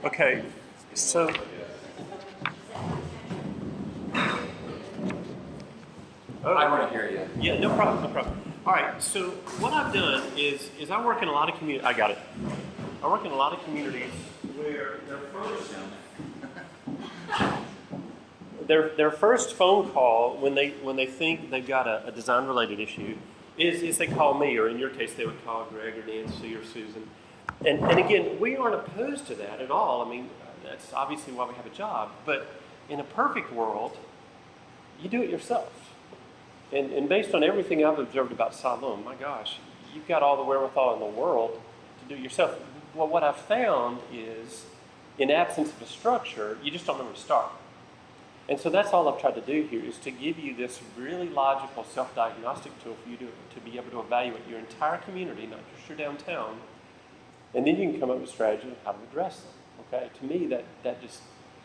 Okay, so I want to hear you. yeah, no problem, no problem. All right, so what I've done is I work in a lot of communities. I got it. I work in a lot of communities where their first phone call when they think they've got a design related issue is they call me, or in your case they would call Greg or Nancy or Susan. And again, we aren't opposed to that at all. I mean, that's obviously why we have a job. But in a perfect world, you do it yourself. And based on everything I've observed about Siloam, my gosh, you've got all the wherewithal in the world to do it yourself. Well, what I've found is, in absence of a structure, you just don't know where to start. And so that's all I've tried to do here is to give you this really logical self-diagnostic tool for you to be able to evaluate your entire community, not just your downtown, and then you can come up with strategies on how to address them. Okay, to me that just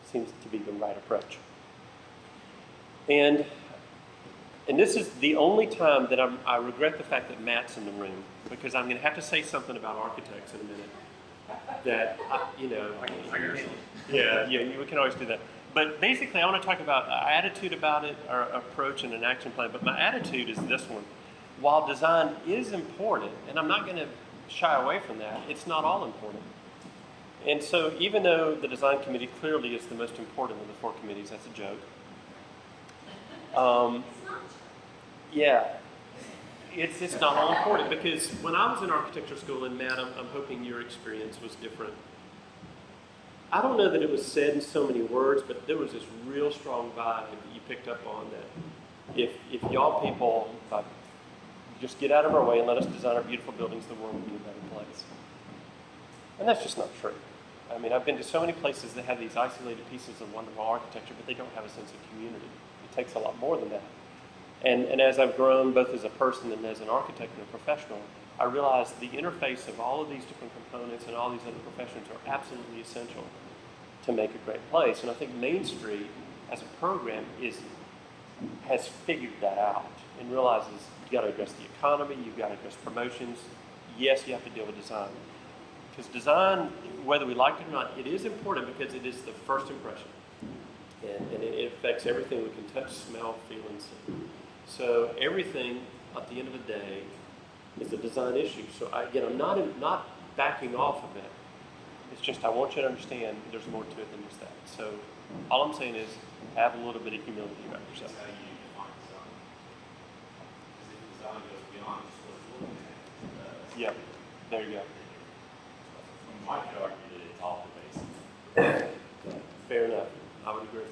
seems to be the right approach. And this is the only time that I regret the fact that Matt's in the room, because I'm going to have to say something about architects in a minute. That we can always do that. But basically, I want to talk about attitude about it, our approach, and an action plan. But my attitude is this one: while design is important, and I'm not going to shy away from that, it's not all important. And so, even though the design committee clearly is the most important of the four committees, that's a joke. Yeah, it's not all important, because when I was in architecture school, and Matt, I'm hoping your experience was different. I don't know that it was said in so many words, but there was this real strong vibe that you picked up on, that if y'all people just get out of our way and let us design our beautiful buildings, the world will be a better place. And that's just not true. I mean, I've been to so many places that have these isolated pieces of wonderful architecture, but they don't have a sense of community. It takes a lot more than that. And as I've grown, both as a person and as an architect and a professional, I realize the interface of all of these different components and all these other professions are absolutely essential to make a great place. And I think Main Street, as a program, has figured that out and realizes you've got to address the economy, you've got to address promotions. Yes, you have to deal with design. Because design, whether we like it or not, it is important because it is the first impression. And it affects everything we can touch, smell, feel, and see. So everything, at the end of the day, is a design issue. So again, I'm not backing off of it. It's just I want you to understand there's more to it than just that. So all I'm saying is have a little bit of humility about yourself. That's how you define design. Because if design goes beyond just what's looking at, Yeah, there you go. you might could argue that it's all pervasive. Fair enough. I would agree.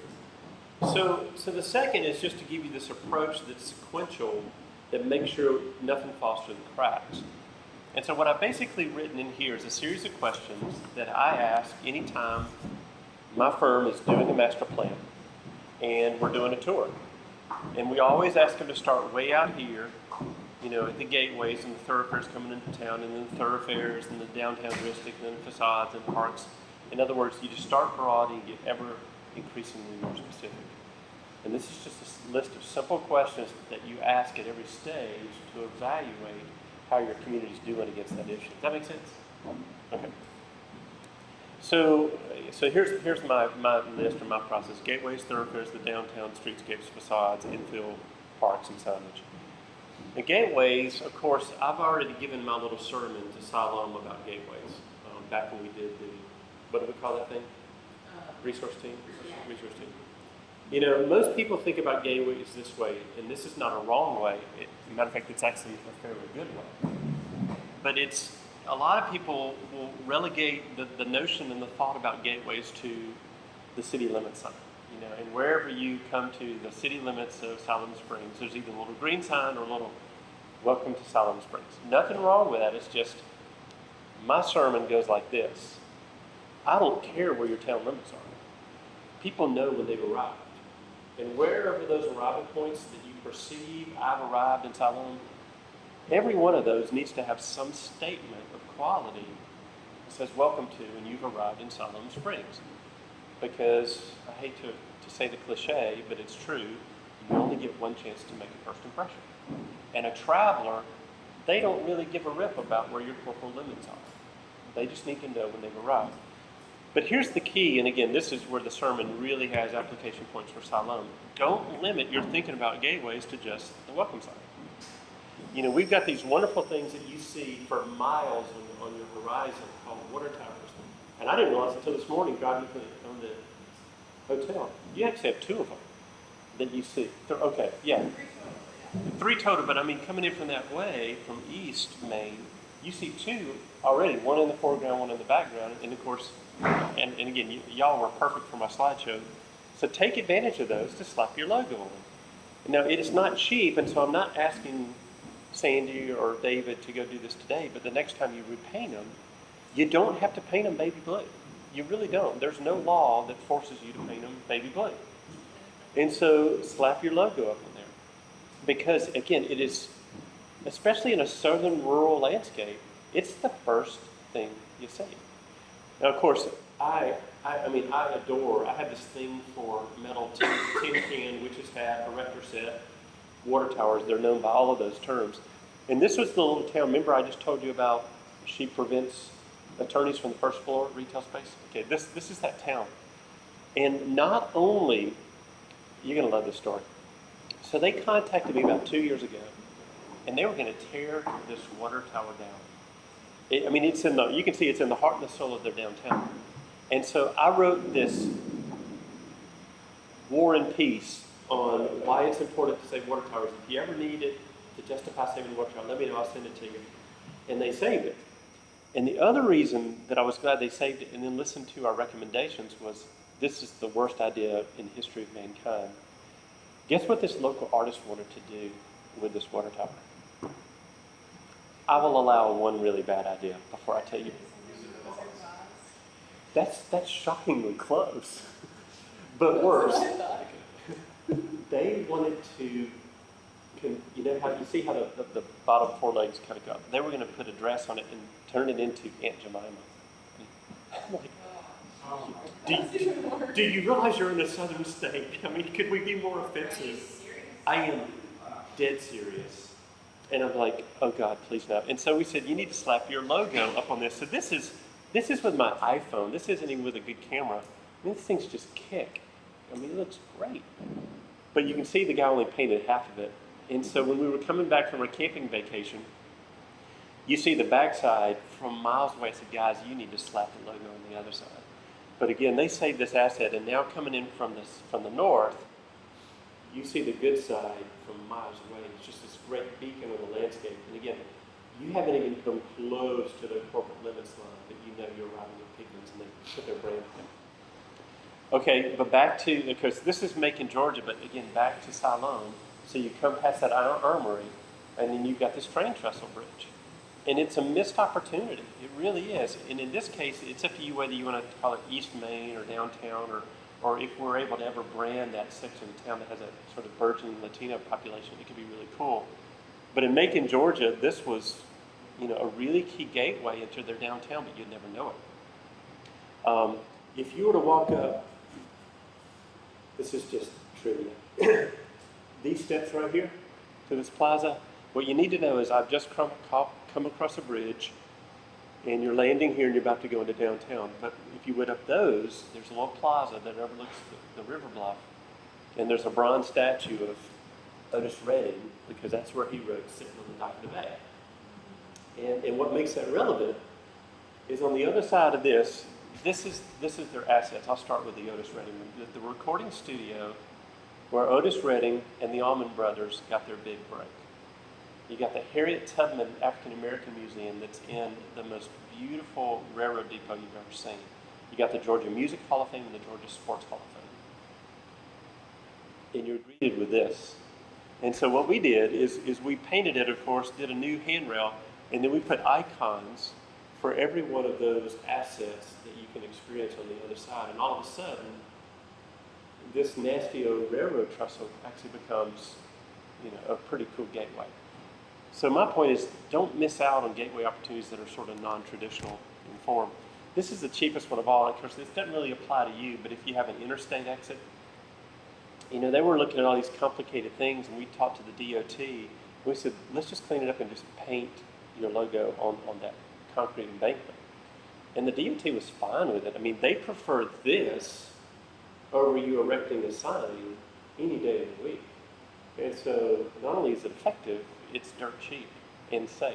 So the second is just to give you this approach that's sequential, that makes sure nothing falls through the cracks. And so what I've basically written in here is a series of questions that I ask anytime my firm is doing a master plan and we're doing a tour. And we always ask them to start way out here, at the gateways and the thoroughfares coming into town, and then the thoroughfares and the downtown district, and then the facades and parks. In other words, you just start broad and get ever increasingly more specific. And this is just a list of simple questions that you ask at every stage to evaluate how your community is doing against that issue. Does that make sense? Okay. So here's my list or my process: gateways, thoroughfares, the downtown streetscapes, facades, infill, parks, and signage. The gateways, of course, I've already given my little sermon to Siloam about gateways back when we did what do we call that thing? Resource team? Resource team. Most people think about gateways this way, and this is not a wrong way. As a matter of fact, it's actually a fairly good way. But a lot of people will relegate the notion and the thought about gateways to the city limit sign. And wherever you come to the city limits of Siloam Springs, there's either a little green sign or a little "Welcome to Siloam Springs." Nothing wrong with that. It's just my sermon goes like this: I don't care where your town limits are. People know when they've arrived. And wherever those arrival points that you perceive, I've arrived in Siloam, every one of those needs to have some statement of quality that says "Welcome to," and you've arrived in Siloam Springs. Because I hate to say the cliche, but it's true, you only get one chance to make a first impression. And a traveler, they don't really give a rip about where your corporal limits are. They just need to know when they've arrived. But here's the key, and again, this is where the sermon really has application points for Siloam. Don't limit your thinking about gateways to just the welcome sign. You know, we've got these wonderful things that you see for miles on your horizon called water towers. And I didn't realize until this morning driving on the hotel. You actually have 2 of them that you see. Okay, yeah. 3 total, but I mean, coming in from that way, from East Main, you see 2 already, one in the foreground, one in the background, and of course, and again, y'all were perfect for my slideshow. So take advantage of those to slap your logo on. Now, it is not cheap, and so I'm not asking Sandy or David to go do this today, but the next time you repaint them, you don't have to paint them baby blue. You really don't. There's no law that forces you to paint them baby blue. And so slap your logo up on there. Because, again, it is, especially in a southern rural landscape, it's the first thing you see. Now, of course, I adore, I have this thing for metal tin can, witch's hat, erector set, water towers. They're known by all of those terms. And this was the little town, remember I just told you about she prevents attorneys from the first floor retail space? Okay, this is that town. And not only, you're going to love this story. So they contacted me about 2 years ago, and they were going to tear this water tower down. It's in you can see it's in the heart and the soul of their downtown. And so I wrote this War and Peace on why it's important to save water towers. If you ever need it to justify saving the water tower, let me know, I'll send it to you. And they saved it. And the other reason that I was glad they saved it and then listened to our recommendations was this is the worst idea in the history of mankind. Guess what this local artist wanted to do with this water tower? I will allow one really bad idea before I tell you. That's shockingly close. But worse, they wanted to, you know how you see how the bottom 4 legs kind of go up? They were going to put a dress on it and turn it into Aunt Jemima. I'm like, do you realize you're in a southern state? I mean, could we be more offensive? I am dead serious. And I'm like, oh God, please no. And so we said, you need to slap your logo up on this. So this is with my iPhone. This isn't even with a good camera. These things just kick. It looks great. But you can see the guy only painted half of it. And so when we were coming back from our camping vacation, you see the backside from miles away. I said, guys, you need to slap the logo on the other side. But again, they saved this asset, and now coming in from the north, you see the good side from miles away. It's just this great beacon on the landscape. And again, you haven't even come close to the corporate limits line, but you know you're arriving at Pickens, and they put their brand on it. Okay, but back to, because this is Macon, Georgia, but again, back to Siloam. So you come past that armory, and then you've got this train trestle bridge. And it's a missed opportunity. It really is. And in this case, it's up to you whether you want to call it East Main or downtown, or if we're able to ever brand that section of town that has a sort of burgeoning Latino population, it could be really cool. But in Macon, Georgia, this was, a really key gateway into their downtown, but you'd never know it. If you were to walk up, this is just trivia. These steps right here to this plaza, what you need to know is I've just come across a bridge, and you're landing here and you're about to go into downtown. But if you went up those, there's a little plaza that overlooks the river bluff, and there's a bronze statue of Otis Redding, because that's where he wrote Sitting on the Dock of the Bay. And what makes that relevant is on the other side of this is their assets. I'll start with the Otis Redding. The recording studio where Otis Redding and the Allman Brothers got their big break. You got the Harriet Tubman African American Museum that's in the most beautiful railroad depot you've ever seen. You got the Georgia Music Hall of Fame and the Georgia Sports Hall of Fame. And you're greeted with this. And so what we did is we painted it, of course, did a new handrail, and then we put icons for every one of those assets that you can experience on the other side. And all of a sudden, this nasty old railroad trestle actually becomes, a pretty cool gateway. So my point is, don't miss out on gateway opportunities that are sort of non-traditional in form. This is the cheapest one of all. Of course, this doesn't really apply to you, but if you have an interstate exit, they were looking at all these complicated things, and we talked to the DOT. We said, let's just clean it up and just paint your logo on that concrete embankment. And the DOT was fine with it. I mean, they prefer this over you erecting a sign any day of the week. And so not only is it effective, it's dirt cheap and safe.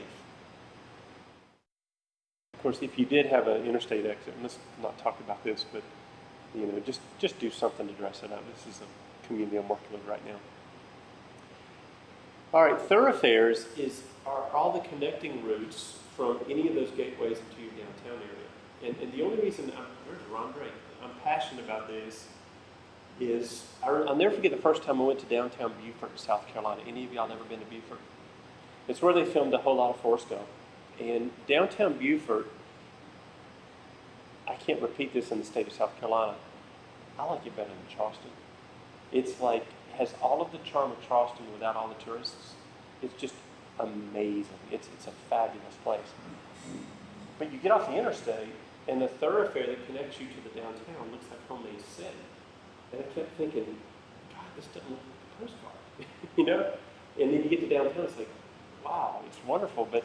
Of course, if you did have an interstate exit, and let's not talk about this, but just do something to dress it up. This is a community I'm working with right now. All right, thoroughfares are all the connecting routes from any of those gateways into your downtown area. And the only reason there's Ron Drake, I'm passionate about this is I'll never forget the first time I went to downtown Beaufort, South Carolina. Any of y'all ever been to Beaufort? It's where they filmed a whole lot of Forrest Gump. And downtown Beaufort, I can't repeat this in the state of South Carolina, I like it better than Charleston. It's like, has all of the charm of Charleston without all the tourists. It's just amazing. It's a fabulous place. But you get off the interstate, and the thoroughfare that connects you to the downtown looks like homemade sin. And I kept thinking, God, this doesn't look like a postcard, And then you get to downtown, it's like, wow, it's wonderful. But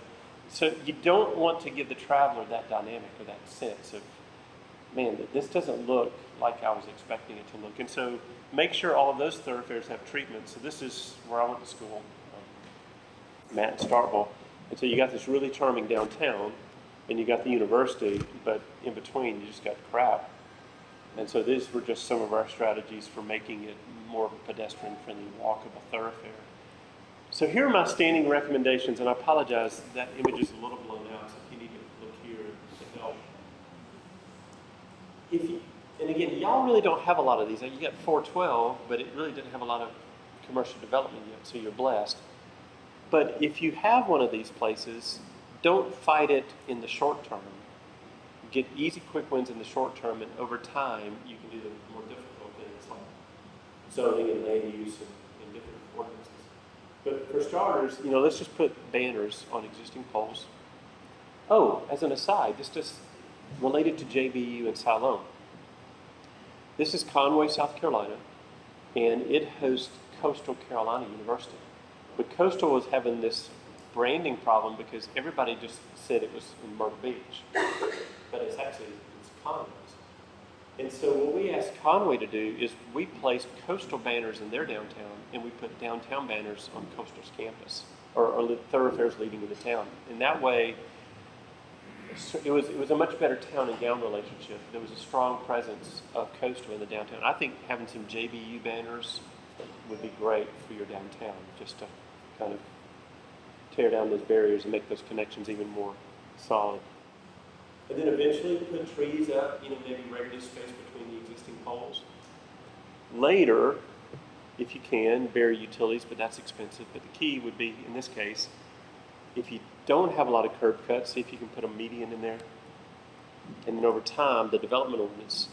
so you don't want to give the traveler that dynamic or that sense of, man, this doesn't look like I was expecting it to look. And so make sure all of those thoroughfares have treatment. So this is where I went to school, Matt and Starkville. And so you got this really charming downtown, and you got the university, but in between you just got crap. And so these were just some of our strategies for making it more of a pedestrian-friendly, walkable thoroughfare. So here are my standing recommendations, and I apologize, that image is a little blown out, so if you need to look here to help. And again, y'all really don't have a lot of these. You got 412, but it really didn't have a lot of commercial development yet, so you're blessed. But if you have one of these places, don't fight it in the short term. Get easy, quick wins in the short term, and over time, you can do the more difficult things like zoning and land use and different ordinances. But for starters, let's just put banners on existing poles. Oh, as an aside, this just related to JBU and Siloam. This is Conway, South Carolina, and it hosts Coastal Carolina University. But Coastal was having this branding problem because everybody just said it was in Myrtle Beach, but it's Conway's. And so what we asked Conway to do is we placed Coastal banners in their downtown, and we put downtown banners on Coastal's campus, or thoroughfares leading into town. And that way, it was a much better town and gown relationship. There was a strong presence of Coastal in the downtown. I think having some JBU banners would be great for your downtown, just to kind of tear down those barriers and make those connections even more solid. And then eventually put trees up, maybe regularly spaced between the existing poles. Later, if you can, bury utilities, but that's expensive. But the key would be, in this case, if you don't have a lot of curb cuts, see if you can put a median in there. And then over time, the development ordinance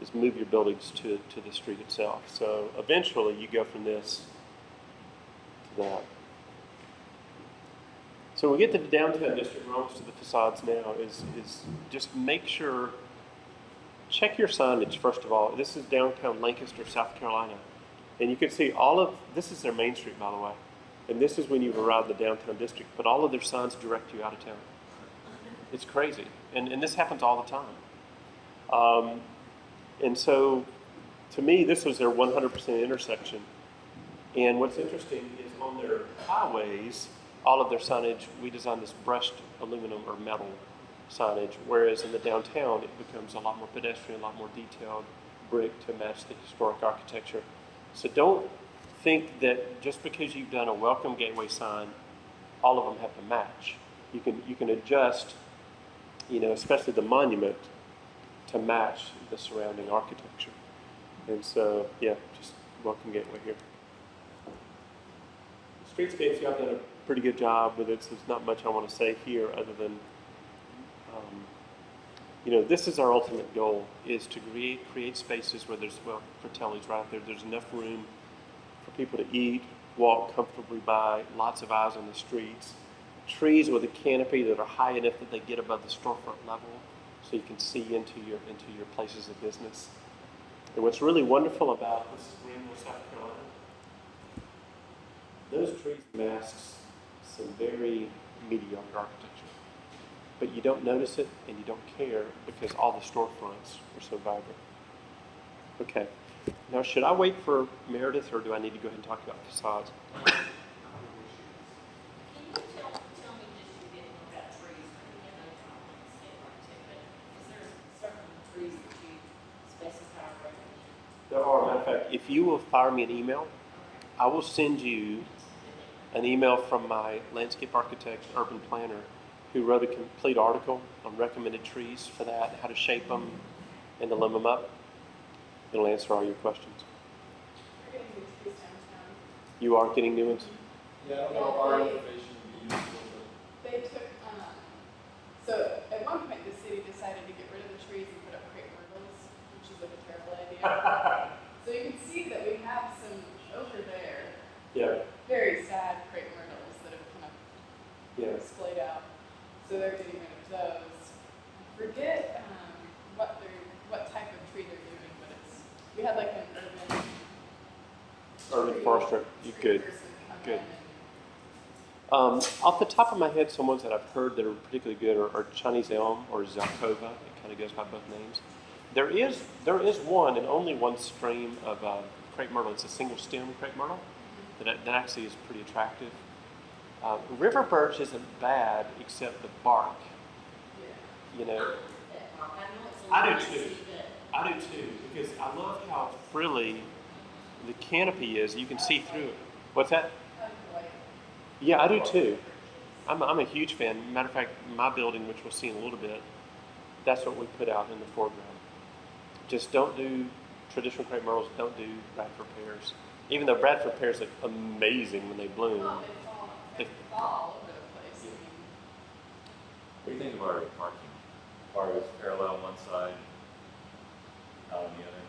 is move your buildings to the street itself. So eventually you go from this to that. So when we get to the downtown district, we're almost to the facades now, is just make sure, check your signage first of all. This is downtown Lancaster, South Carolina. And you can see this is their main street, by the way. And this is when you arrive at the downtown district, but all of their signs direct you out of town. It's crazy. And this happens all the time. And so, to me, this was their 100% intersection. And what's interesting is on their highways, all of their signage, we designed this brushed aluminum or metal signage, whereas in the downtown, it becomes a lot more pedestrian, a lot more detailed brick to match the historic architecture. So don't think that just because you've done a welcome gateway sign, all of them have to match. You can adjust, especially the monument, to match the surrounding architecture. And so, just welcome gateway here. Streetscapes, y'all done a pretty good job with it, so there's not much I want to say here other than, this is our ultimate goal, is to create spaces where there's, Fratelli's right there, there's enough room for people to eat, walk comfortably by, lots of eyes on the streets, trees with a canopy that are high enough that they get above the storefront level so you can see into your places of business. And what's really wonderful about this Greenville, South Carolina, those trees masks some very mediocre architecture. but you don't notice it and you don't care because all the storefronts are so vibrant. Okay. Now, should I wait for Meredith, or do I need to go ahead and talk about facades? Can you tell me just your opinion about trees? I know you're not on the state architect, but is there certain trees that you specify or recommend? There are. Matter of fact, if you will fire me an email, I will send you an email from my landscape architect, urban planner, who wrote a complete article on recommended trees for that, how to shape them, and to limb them up. It'll answer all your questions. We're getting new trees downtown. You are getting new ones? Yeah, I don't know if our information would be useful, They took, so at one point the city decided to get rid of the trees and put up crepe myrtles, which is like a terrible idea. So you can see that we have some over there, Yeah. very sad crepe myrtles that have kind of Yeah. splayed out. So they're getting rid of those. I forget what type of tree they're doing, but we had like an Urban tree- forester. You tree good. person come Good. in and Off the top of my head, some ones that I've heard that are particularly good are Chinese elm or Zelkova. It kind of goes by both names. There is one and only one strain of crepe myrtle. It's a single stem crepe myrtle that actually is pretty attractive. River birch isn't bad except the bark. You know, That park, I know it's a I do little too. messy, but I do too because I love how frilly the canopy is. You can see through it. What's that? like Yeah, I do too. I'm a huge fan. Matter of fact, my building, which we'll see in a little bit, that's what we put out in the foreground. Just don't do traditional crepe myrtles. Don't do Bradford pears. Even though Bradford pears look amazing when they bloom. well, they fall all over the place. I mean, What do you think of our parking? Cars parallel on one side, out on the other?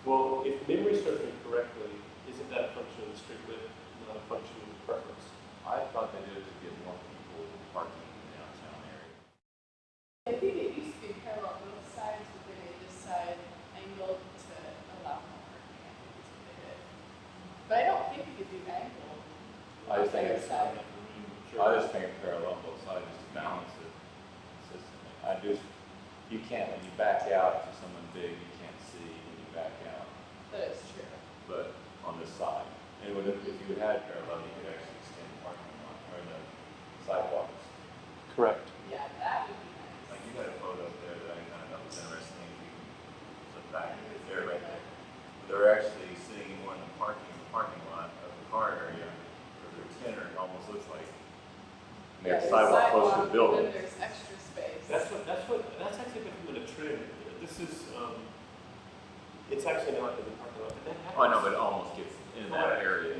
Well, if memory serves me correctly, isn't that a function of the street width, not a function of the preference? I thought they did it to get more people parking in the downtown area. I think it used to be parallel both sides, but they made this side angled to allow more parking. I think is what they did. But I don't think you could do angled. I just think on the it's, other side. I just think parallel on both sides just to balance it consistently. You can't, when you back out to someone big, you can't see when you back out, That is true. but on this side. And if you had parallel, you could actually extend the parking lot or the sidewalks. Correct. Yeah, that would be nice. Like you got a photo up there that I kind of thought was interesting. You can flip back, they're right there. But they're actually sitting more in the parking lot of the car area, or their tenor, it almost looks like. And they have Yeah, sidewalk close to sidewalk, the building. and then there's extra space. That's actually becoming a trend. This is, it's actually not in the parking lot, but that happens. Oh, I know, but it almost gets in that area,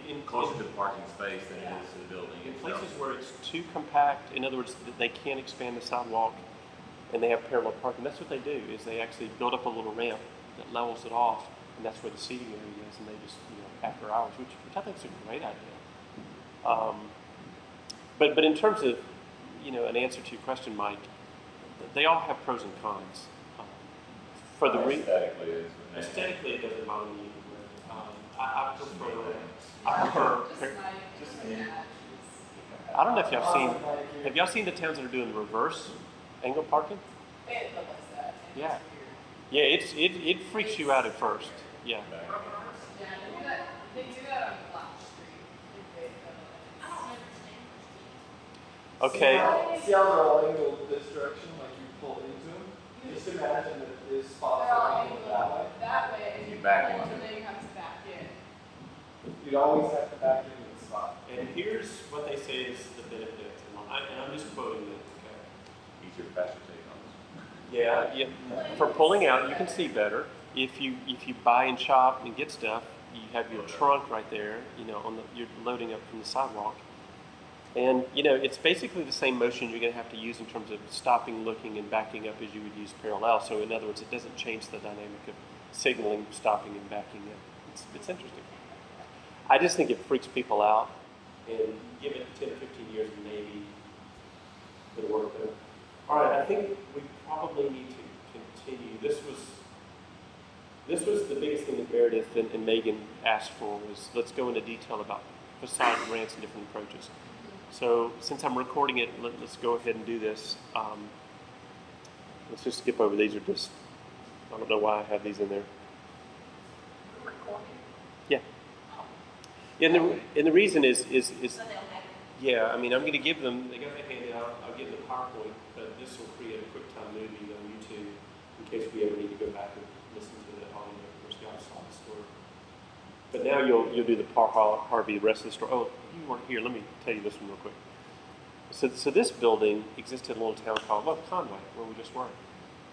In closer to the parking space than it is to the building. in itself. places where it's too compact, in other words, they can't expand the sidewalk, and they have parallel parking. That's what they do. Is they actually build up a little ramp that levels it off, and that's where the seating area is, and they just after hours, which I think is a great idea. But in terms of an answer to your question, Mike, they all have pros and cons. For the Aesthetically, it is. aesthetically, it doesn't bother me either. I prefer. Just my matches. I don't know if y'all seen. Have y'all seen the towns that are doing reverse angle parking? They had put us that. and Yeah. It's weird. Yeah, it freaks you out at first. Yeah. Yeah, they do that on Black Street. I don't understand. Okay. See how they're all angled this direction, like you pull into them? Just imagine that this spots They're all are angled that way. angled that way, and You you back pull, into and it. then you have to back in. You'd always have to back into the spot. And here's what they say is the benefit, and I'm just quoting it. Okay. Easier, faster take on this. Yeah. For pulling out, you can see better. If you buy and shop and get stuff, you have your trunk right there. You're loading up from the sidewalk, and it's basically the same motion you're going to have to use in terms of stopping, looking, and backing up as you would use parallel. So in other words, it doesn't change the dynamic of signaling, stopping, and backing up. It's interesting. I just think it freaks people out, and give it 10 or 15 years, and maybe it'll work better. All right, I think we probably need to continue. This was the biggest thing that Meredith and Megan asked for was let's go into detail about facade grants and different approaches. So since I'm recording it, let's go ahead and do this. Let's just skip over these. Are just, I don't know why I have these in there. Yeah. And the reason is So they'll have yeah, I mean, I'm going to give them, they got their handout, I'll give them the PowerPoint, but this will create a QuickTime movie on YouTube in case we ever need to go back and listen to the audio. Of course, God saw the story. But now you'll do the Harvey, the rest of the story. Oh, you weren't here. Let me tell you this one real quick. So this building existed in a little town called Conway, where we just were.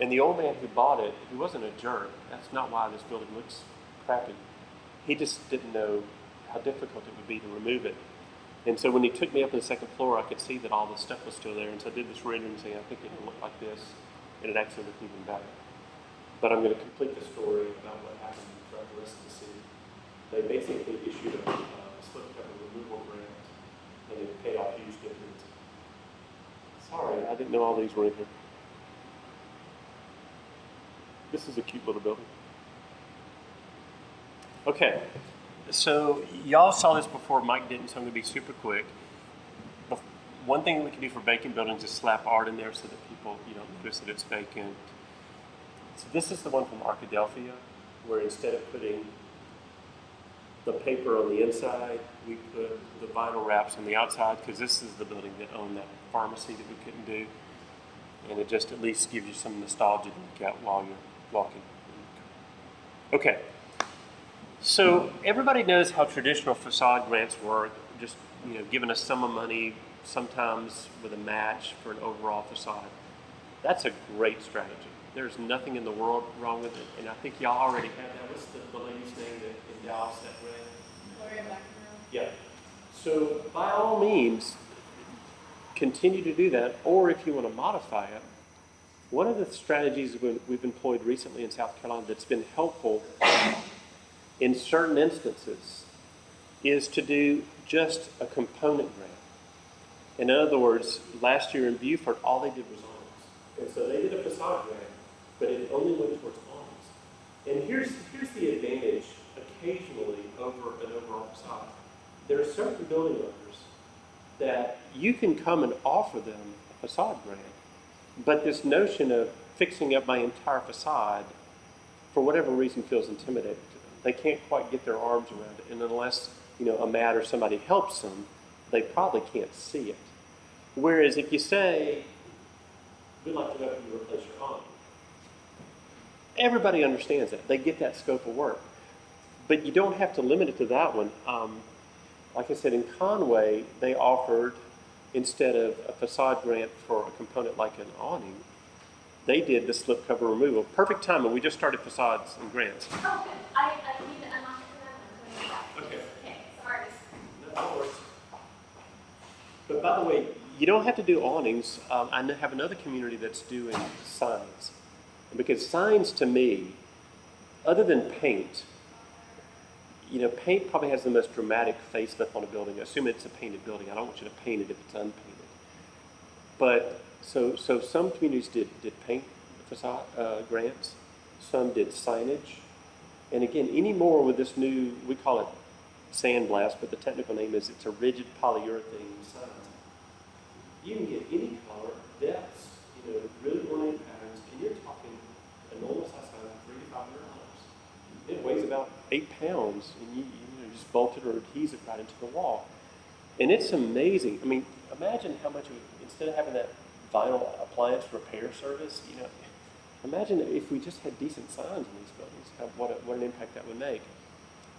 And the old man who bought it, he wasn't a jerk. That's not why this building looks crappy. He just didn't know how difficult it would be to remove it. And so when he took me up to the second floor, I could see that all the stuff was still there. And so I did this rendering saying, I think it will look like this. And it actually looked even better. But I'm going to complete the story about what happened throughout the rest of the city. They basically issued a slipcover removal grant, and it paid off huge dividends. Sorry, I didn't know all these were in here. This is a cute little building. Okay, so y'all saw this before, Mike didn't, so I'm going to be super quick. One thing we can do for vacant buildings is slap art in there so that people, don't notice that it's vacant. So this is the one from Arkadelphia, where instead of putting the paper on the inside, we put the vinyl wraps on the outside, because this is the building that owned that pharmacy that we couldn't do. And it just at least gives you some nostalgia to look at while you're walking. Okay. So everybody knows how traditional facade grants work, just giving a sum of money, sometimes with a match for an overall facade. That's a great strategy. There's nothing in the world wrong with it, and I think y'all already have that. What's the lady's name that in Dallas that ran? Gloria McEnroe. Yeah. So by all means, continue to do that, or if you want to modify it, one of the strategies we've employed recently in South Carolina that's been helpful in certain instances is to do just a component grant. In other words, last year in Beaufort, all they did was awnings. And so they did a facade grant, but it only went towards awnings. And here's the advantage occasionally over an overall facade. There are certain building owners that you can come and offer them a facade grant, but this notion of fixing up my entire facade, for whatever reason, feels intimidating to them. They can't quite get their arms around it, and unless a mat or somebody helps them, they probably can't see it. Whereas if you say, we'd like to help you replace your awning, everybody understands that. They get that scope of work. But you don't have to limit it to that one. Like I said, in Conway, they offered, instead of a facade grant for a component like an awning, they did the slipcover removal. Perfect timing. We just started facades and grants. Oh, good. I need to unlock it for that one. Okay. Okay, sorry. No worries. But by the way, you don't have to do awnings. I have another community that's doing signs. Because signs, to me, other than paint, paint probably has the most dramatic facelift on a building. Assume it's a painted building. I don't want you to paint it if it's unpainted. But so some communities did paint facade grants. Some did signage. And again, any more with this new, we call it sandblast, but the technical name is it's a rigid polyurethane sign. You can get any color, depths, really brilliant patterns, and you're talking a normal size sign of $300 to $500. It weighs about 8 pounds, and you just bolt it or adhese it right into the wall. And it's amazing. I mean, imagine how much, instead of having that vinyl appliance repair service, imagine if we just had decent signs in these buildings, what an impact that would make.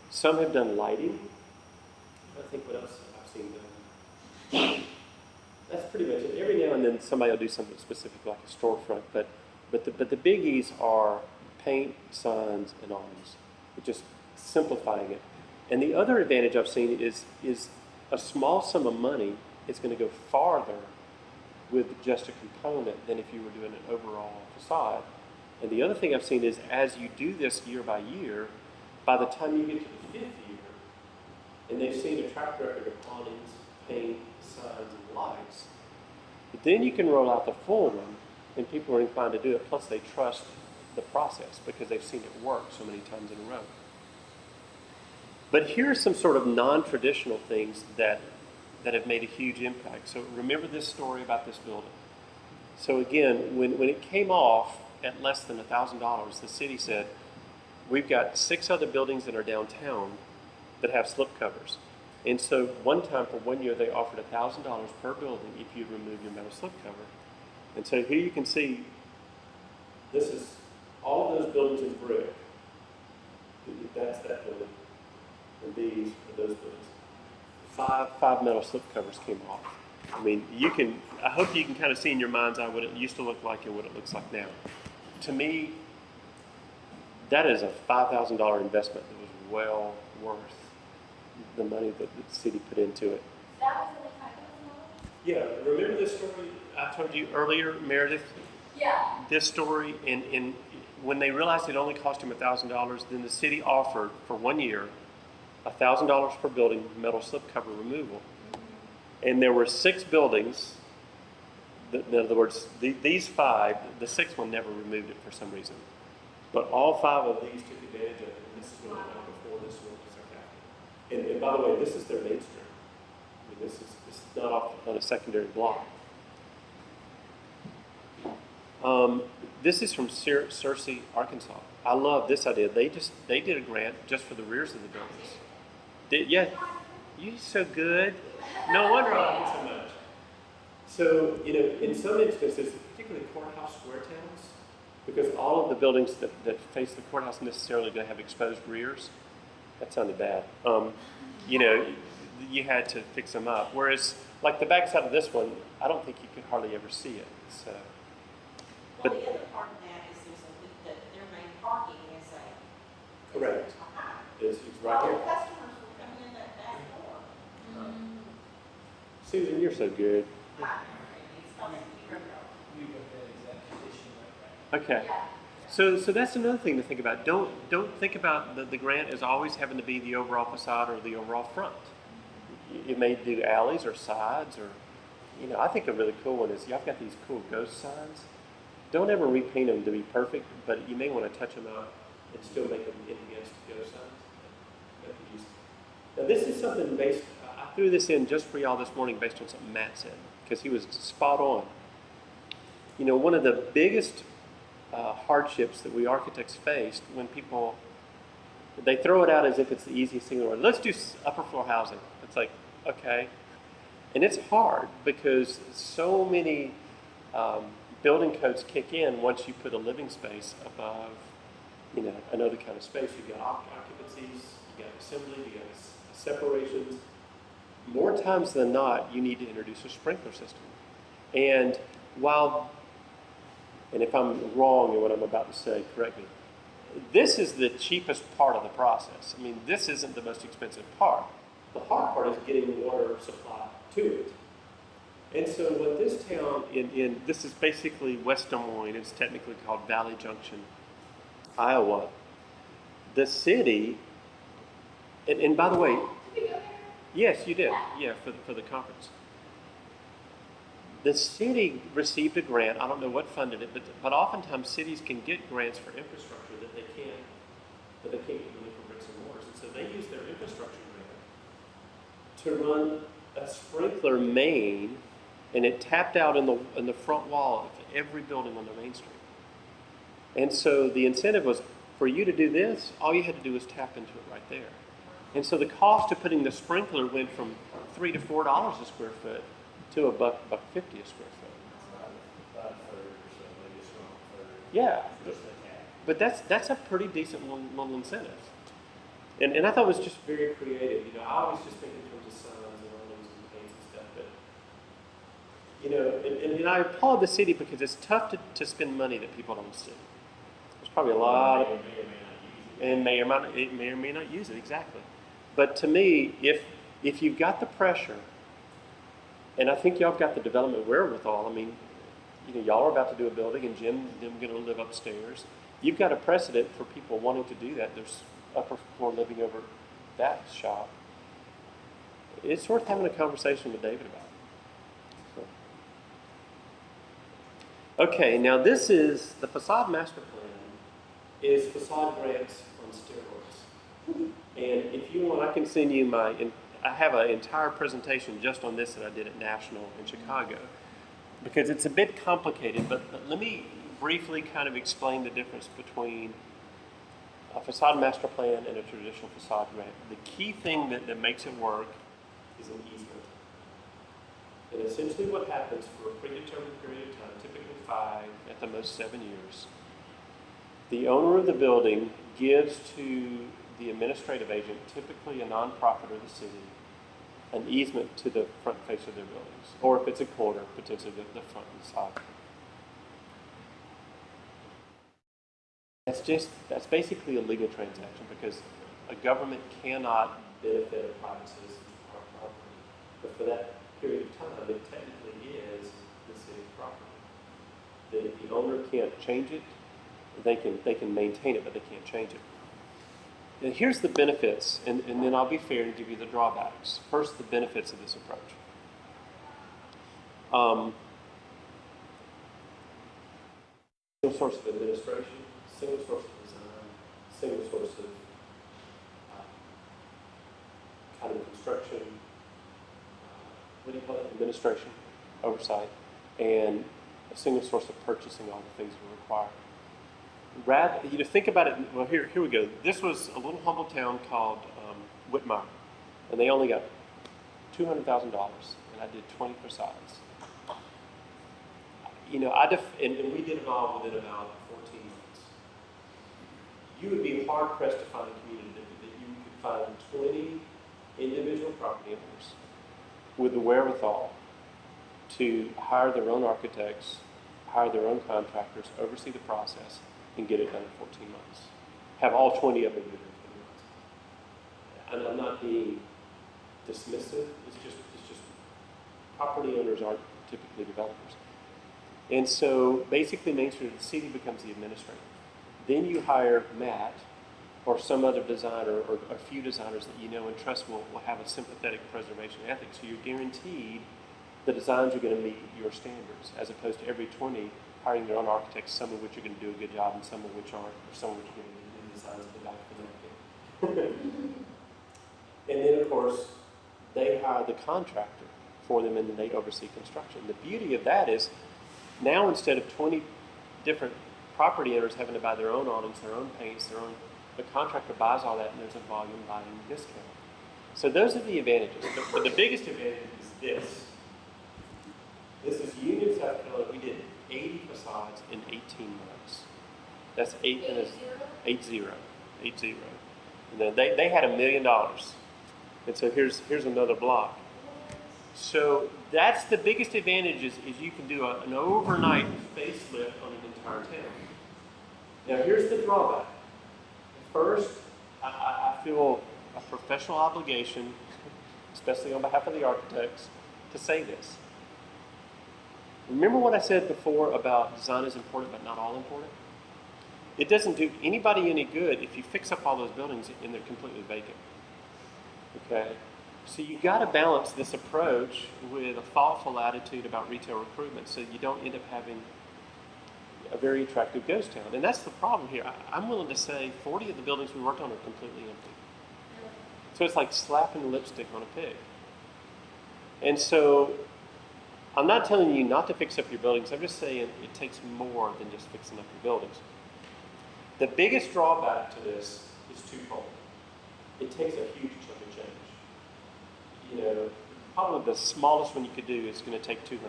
Some have done lighting. I think what else I've seen done. That's pretty much it. Every now and then somebody will do something specific like a storefront, but the biggies are paint, signs, and awnings. Just simplifying it. And the other advantage I've seen is a small sum of money is going to go farther with just a component than if you were doing an overall facade. And the other thing I've seen is as you do this year by year, by the time you get to the 5th year, and they've seen a track record of awnings, paint, signs, and lights, then you can roll out the full one, and people are inclined to do it. Plus, they trust the process because they've seen it work so many times in a row. But here are some sort of non-traditional things that that have made a huge impact. So remember this story about this building. So again, when it came off at less than $1,000, the city said, we've got 6 other buildings in our downtown that have slip covers. And so one time for 1 year, they offered $1,000 per building if you'd remove your metal slip cover. And so here you can see, this is all of those buildings in brick. That's that building. And these are those buildings. Five metal slip covers came off. I mean, I hope you can kind of see in your mind's eye what it used to look like and what it looks like now. To me, that is a $5,000 investment that was well worth the money that the city put into it. That was only $5,000? Yeah, remember this story I told you earlier, Meredith? Yeah. This story, and when they realized it only cost him $1,000, then the city offered for 1 year $1,000 per building metal slip cover removal. And there were 6 buildings. In other words, these 5, the 6th one never removed it for some reason. But all 5 of these took advantage of it. And this is what it was before, this one was okay. And by the way, this is their main street. I mean, this is not off on a secondary block. This is from Searcy, Arkansas. I love this idea. They did a grant just for the rears of the buildings. Yeah, you're so good. No wonder I like it so much. So, in some instances, particularly courthouse square towns, because all of the buildings that face the courthouse necessarily don't have exposed rears. That sounded bad. You had to fix them up. Whereas, like the backside of this one, I don't think you could hardly ever see it. So, Well, the other part of that is that their main parking is correct. behind. It's right All here. the customers were coming in that back door. Susan, you're so good. It's supposed to be real. You got that exact position right Okay. Yeah. So that's another thing to think about. Don't think about the grant as always having to be the overall facade or the overall front. You may do alleys or sides or, I think a really cool one is y'all got these cool ghost signs. Don't ever repaint them to be perfect, but you may want to touch them up and still make them against ghost signs. Now this is something I threw this in just for y'all this morning based on something Matt said, because he was spot on. One of the biggest hardships that we architects faced when they throw it out as if it's the easiest thing in the world. Let's do upper floor housing. It's like, okay. And it's hard because so many building codes kick in once you put a living space above, another kind of space. You've got occupancies, you got assembly, you got separations. More times than not, you need to introduce a sprinkler system. And if I'm wrong in what I'm about to say, correct me. This is the cheapest part of the process. I mean, this isn't the most expensive part. The hard part is getting water supply to it. And so what this town, this is basically West Des Moines, it's technically called Valley Junction, Iowa. The city, and by the way, Did we go there? yes, you did, yeah, for the conference. The city received a grant. I don't know what funded it, but oftentimes cities can get grants for infrastructure that they can't get really for bricks and mortars. And so they use their infrastructure grant to run a sprinkler main, and it tapped out in the front wall of every building on the main street. And so the incentive was for you to do this. All you had to do was tap into it right there. And so the cost of putting the sprinkler went from $3 to $4 a square foot to $1.50 a square foot. About a third or so, maybe a small third. Yeah, Just a tad. but that's a pretty decent little incentive. And I thought it was just very creative. I always just think in terms of signs and awnings and paints and stuff. But and I applaud the city because it's tough to spend money that people don't see. There's probably a lot of May or may not use it. and may or may not use it exactly. But to me, if you've got the pressure, and I think y'all have got the development wherewithal. I mean, y'all are about to do a building, and Jim and them going to live upstairs. You've got a precedent for people wanting to do that. There's upper floor living over that shop. It's worth having a conversation with David about. So. Okay, now this is the facade master plan. Is facade grants on steroids. And if you want, I can send you my I have an entire presentation just on this that I did at National in Chicago, because it's a bit complicated, but let me briefly kind of explain the difference between a facade master plan and a traditional facade grant. The key thing that makes it work is an easement. And essentially what happens for a predetermined period of time, typically 5, at the most 7 years, the owner of the building gives to the administrative agent, typically a nonprofit or the city, an easement to the front face of their buildings, or if it's a corner, potentially the front and side. That's basically a legal transaction, because a government cannot benefit a private citizen from our property. But for that period of time, it technically is the city's property. The owner can't change it. They can maintain it, but they can't change it. And here's the benefits, and then I'll be fair and give you the drawbacks. First, the benefits of this approach. Single source of administration, single source of design, single source of kind of construction, what do you call it, administration, oversight, and a single source of purchasing all the things that are required. Think about it. Well, here we go. This was a little humble town called Whitmire, and they only got $200,000, and I did 20 facades. And we did it all within about 14 months. You would be hard pressed to find a community that you could find 20 individual property owners with the wherewithal to hire their own architects, hire their own contractors, oversee the process, and get it done in 14 months. Have all 20 of them do it in 14 months. And I'm not being dismissive. It's just property owners aren't typically developers. And so basically Main Street, the city becomes the administrator. Then you hire Matt or some other designer or a few designers that you know and trust will have a sympathetic preservation ethic. So you're guaranteed the designs are going to meet your standards, as opposed to every 20 hiring their own architects, some of which are going to do a good job and some of which aren't, or some of which are going to do new designs for the back of the napkin. And then, of course, they hire the contractor for them, and then they oversee construction. The beauty of that is now, instead of 20 different property owners having to buy their own awnings, their own paints, the contractor buys all that, and there's a volume buying discount. So those are the advantages. But the biggest advantage is this. This is Union, South Carolina. We did 80 facades in 18 months. That's 80. And then they had $1 million. And so here's another block. So that's the biggest advantage is you can do an overnight facelift on an entire town. Now here's the drawback. First, I feel a professional obligation, especially on behalf of the architects, to say this. Remember what I said before about design is important but not all important? It doesn't do anybody any good if you fix up all those buildings and they're completely vacant. Okay? So you got to balance this approach with a thoughtful attitude about retail recruitment so you don't end up having a very attractive ghost town. And that's the problem here. I'm willing to say 40 of the buildings we worked on are completely empty. So it's like slapping lipstick on a pig. And so I'm not telling you not to fix up your buildings. I'm just saying it takes more than just fixing up your buildings. The biggest drawback to this is twofold. It takes a huge chunk of change. Probably the smallest one you could do is going to take $200,000.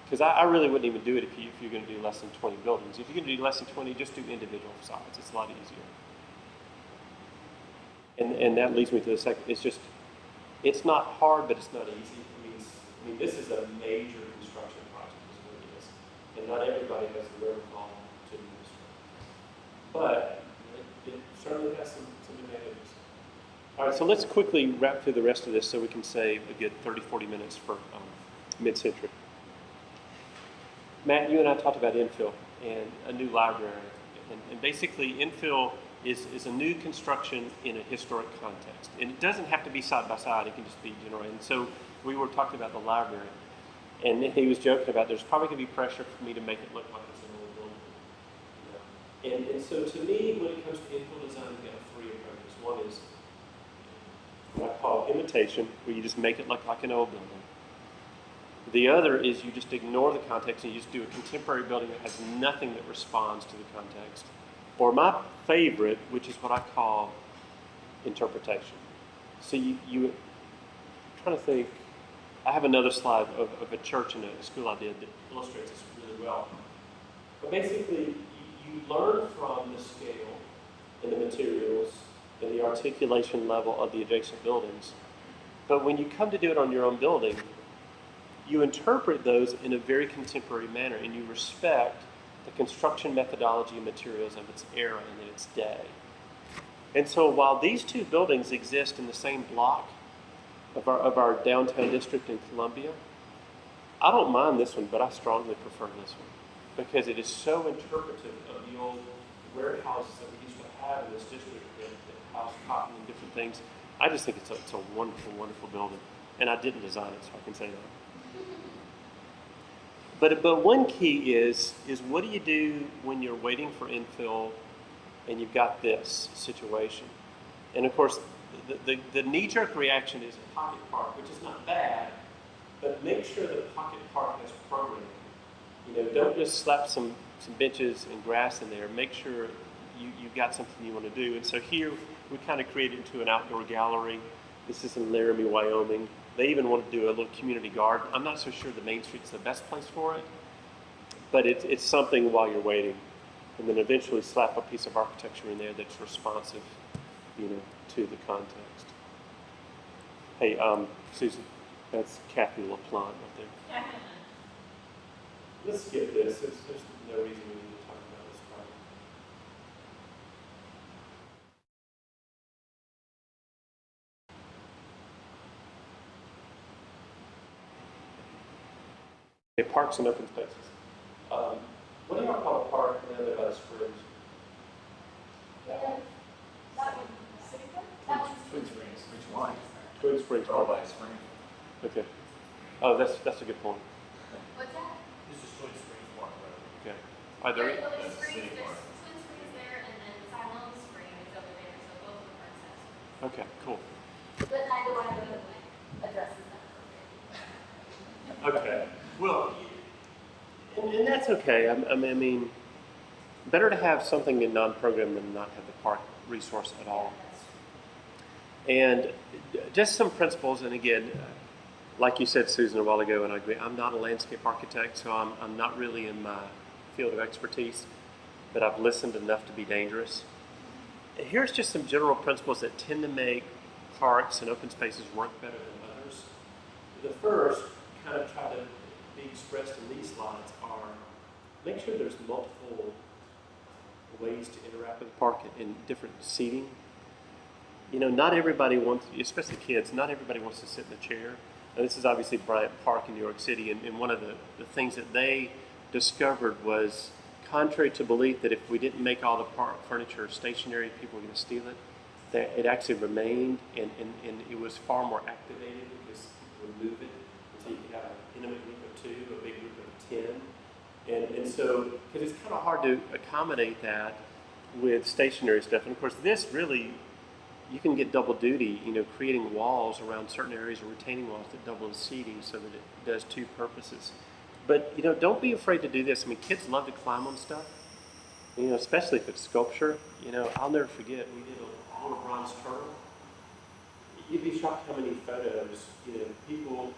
Because I really wouldn't even do it if you're going to do less than 20 buildings. If you're going to do less than 20, just do individual facades. It's a lot easier. And that leads me to the second. It's not hard, but it's not easy. I mean, this is a major construction project, is what it is. And not everybody has the wherewithal to do this. But it certainly has some advantages. All right, so let's quickly wrap through the rest of this so we can save a good 30, 40 minutes for Mid-Century. Matt, you and I talked about infill and a new library. And basically, infill is a new construction in a historic context. And it doesn't have to be side by side. It can just be general. And so we were talking about the library. And he was joking about there's probably going to be pressure for me to make it look like it's an old building. And so to me, when it comes to infill design, you've got three approaches. One is what I call called imitation, where you just make it look like an old building. The other is you just ignore the context and you just do a contemporary building that has nothing that responds to the context. Or my favorite, which is what I call interpretation. So I'm trying to think, I have another slide of a church and a school I did that illustrates this really well. But basically, you learn from the scale and the materials and the articulation level of the adjacent buildings. But when you come to do it on your own building, you interpret those in a very contemporary manner and you respect the construction methodology and materials of its era and in its day. And so while these two buildings exist in the same block of our downtown district in Columbia, I don't mind this one, but I strongly prefer this one because it is so interpretive of the old warehouses that we used to have in this district that house cotton and different things. I just think it's a wonderful, wonderful building. And I didn't design it, so I can say that. But one key is what do you do when you're waiting for infill and you've got this situation? And of course, the knee-jerk reaction is a pocket park, which is not bad, but make sure the pocket park has programming. You know, don't just slap some benches and grass in there. Make sure you've got something you want to do. And so here we kind of created into an outdoor gallery. This is in Laramie, Wyoming. They even want to do a little community garden. I'm not so sure the Main Street's the best place for it, but it's something while you're waiting. And then eventually slap a piece of architecture in there that's responsive, you know, to the context. Hey, Susan, that's Kathy LaPlante right there. Let's skip this. There's no reason we need to talk about this part. Okay, parks and open spaces. What do y'all call a park now that has springs? Twin Springs, which one? Twin Springs Park. By Spring. Okay. Oh, that's a good point. What's that? This is Twin Springs Park Road. Okay. Are there? Well, That's the Springs, city there's park. Twin Springs there, and then Siloam Spring is over there, so both of the parks have. Okay, cool. But neither one of them addresses that. Okay. Well, and that's okay. I mean, better to have something in non-program than not have the park resource at all. And just some principles, and again, like you said, Susan, a while ago, and I agree, I'm not a landscape architect, so I'm not really in my field of expertise, but I've listened enough to be dangerous. Here's just some general principles that tend to make parks and open spaces work better than others. The first, kind of try to be expressed in these slides, are make sure there's multiple ways to interact with the park in different seating. You know, not everybody wants, especially kids, not everybody wants to sit in a chair. Now, this is obviously Bryant Park in New York City, and one of the things that they discovered was, contrary to belief that if we didn't make all the park furniture stationary, people were going to steal it, that it actually remained, and it was far more activated because people would move it. So you could have an intimate group of 2, a big group of 10. And so, because it's kind of hard to accommodate that with stationary stuff. And of course, this really, you can get double duty, you know, creating walls around certain areas or retaining walls that double the seating so that it does 2 purposes. But, you know, don't be afraid to do this. I mean, kids love to climb on stuff, you know, especially if it's sculpture. You know, I'll never forget, we did a little bronze turtle. You'd be shocked how many photos, you know, people,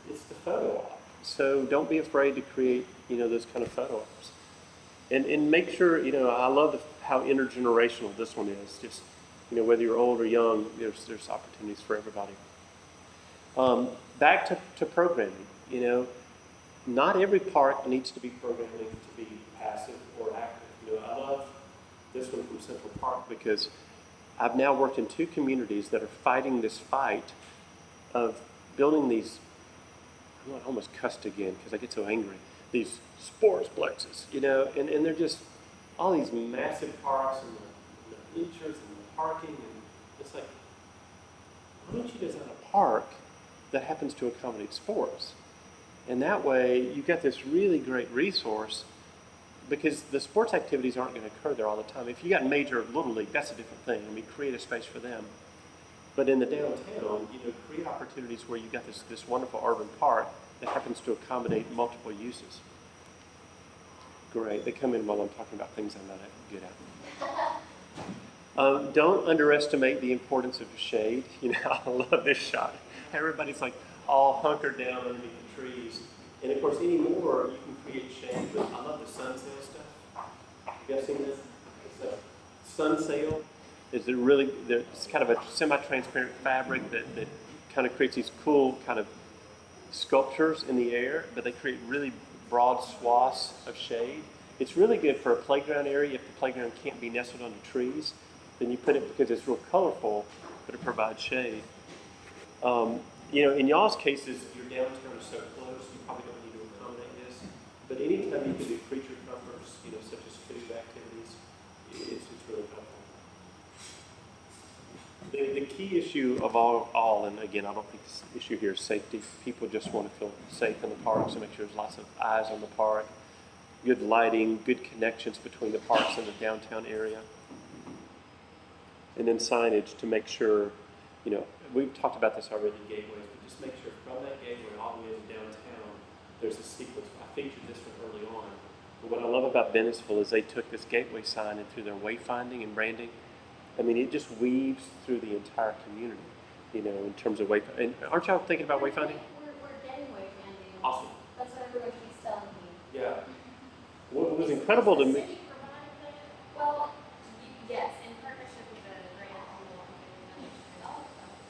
it's the photo op. So don't be afraid to create, you know, those kind of photo ops. And make sure, you know, I love how intergenerational this one is. Just, you know, whether you're old or young, there's opportunities for everybody. Back to programming, you know, not every park needs to be programming to be passive or active. You know, I love this one from Central Park because I've now worked in 2 communities that are fighting this fight of building these, I almost cussed again because I get so angry, these sports plexes, you know, and they're just all these massive parks and the bleachers and the parking, and it's like, why don't you design a park that happens to accommodate sports? And that way you get this really great resource because the sports activities aren't going to occur there all the time. If you got major Little League, that's a different thing. I mean, create a space for them. But in the downtown, create opportunities where you've got this wonderful urban park that happens to accommodate multiple uses. Great. They come in while I'm talking about things I'm not good at. Don't underestimate the importance of shade. I love this shot. Everybody's like all hunkered down underneath the trees. And of course, anymore, you can create shade. But I love the sun sail stuff. You guys seen this? It's a sun sail. It's kind of a semi-transparent fabric that kind of creates these cool kind of sculptures in the air, but they create really broad swaths of shade. It's really good for a playground area. If the playground can't be nestled under trees, then you put it because it's real colorful, but it provides shade. In y'all's cases, your downtown is so close, you probably don't need to accommodate this. But anytime you can do creature comforts, such as food activities, it's really helpful. The key issue of all, and again, I don't think this issue here is safety. People just want to feel safe in the park, so make sure there's lots of eyes on the park, good lighting, good connections between the parks and the downtown area. And then signage to make sure, we've talked about this already, gateways, but just make sure from that gateway all the way to downtown, there's a sequence. I featured this one early on. But what I love about Bennettsville is they took this gateway sign and through their wayfinding and branding, it just weaves through the entire community, in terms of wayfinding. And aren't y'all thinking about wayfinding? We're getting wayfinding. Awesome. That's what everybody keeps telling me. Yeah. What was incredible to Does the me. city provide that? Well, yes, in partnership with the Grant Hall Foundation.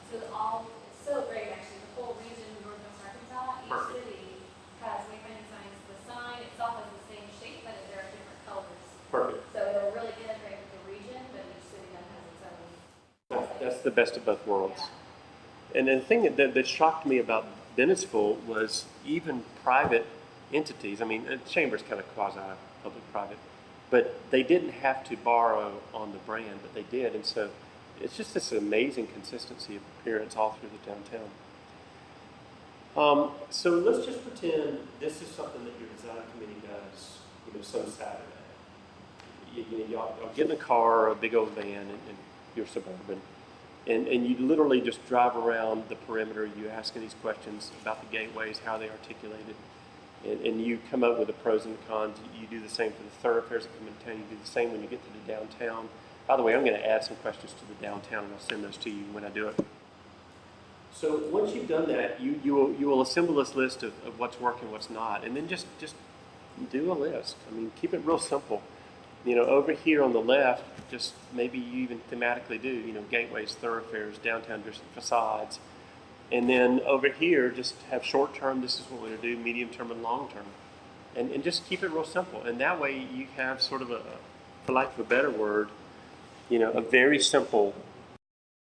So it's so great actually. The whole region of Northwest Arkansas, each Perfect. city has wayfinding signs. The sign itself has the same shape, but there are different colors. Perfect. So it'll really integrate with the region, but each city then has its own. That's the best of both worlds. And the thing that shocked me about Bennettsville was even private entities. The Chamber's kind of quasi-public-private, but they didn't have to borrow on the brand, but they did. And so it's just this amazing consistency of appearance all through the downtown. So let's just pretend this is something that your design committee does, some Saturday. Y'all get in a car or a big old van and you're suburban, and you literally just drive around the perimeter. You asking these questions about the gateways, how they articulated, and you come up with the pros and the cons. You do the same for the thoroughfares that come into town. You do the same when you get to the downtown. By the way, I'm going to add some questions to the downtown, and I'll send those to you when I do it. So once you've done that, you will assemble this list of what's working, what's not, and then just do a list. Keep it real simple. Over here on the left, just maybe you even thematically do, gateways, thoroughfares, downtown facades. And then over here, just have short term, this is what we're going to do, medium term and long term. And just keep it real simple. And that way you have sort of for lack of a better word, a very simple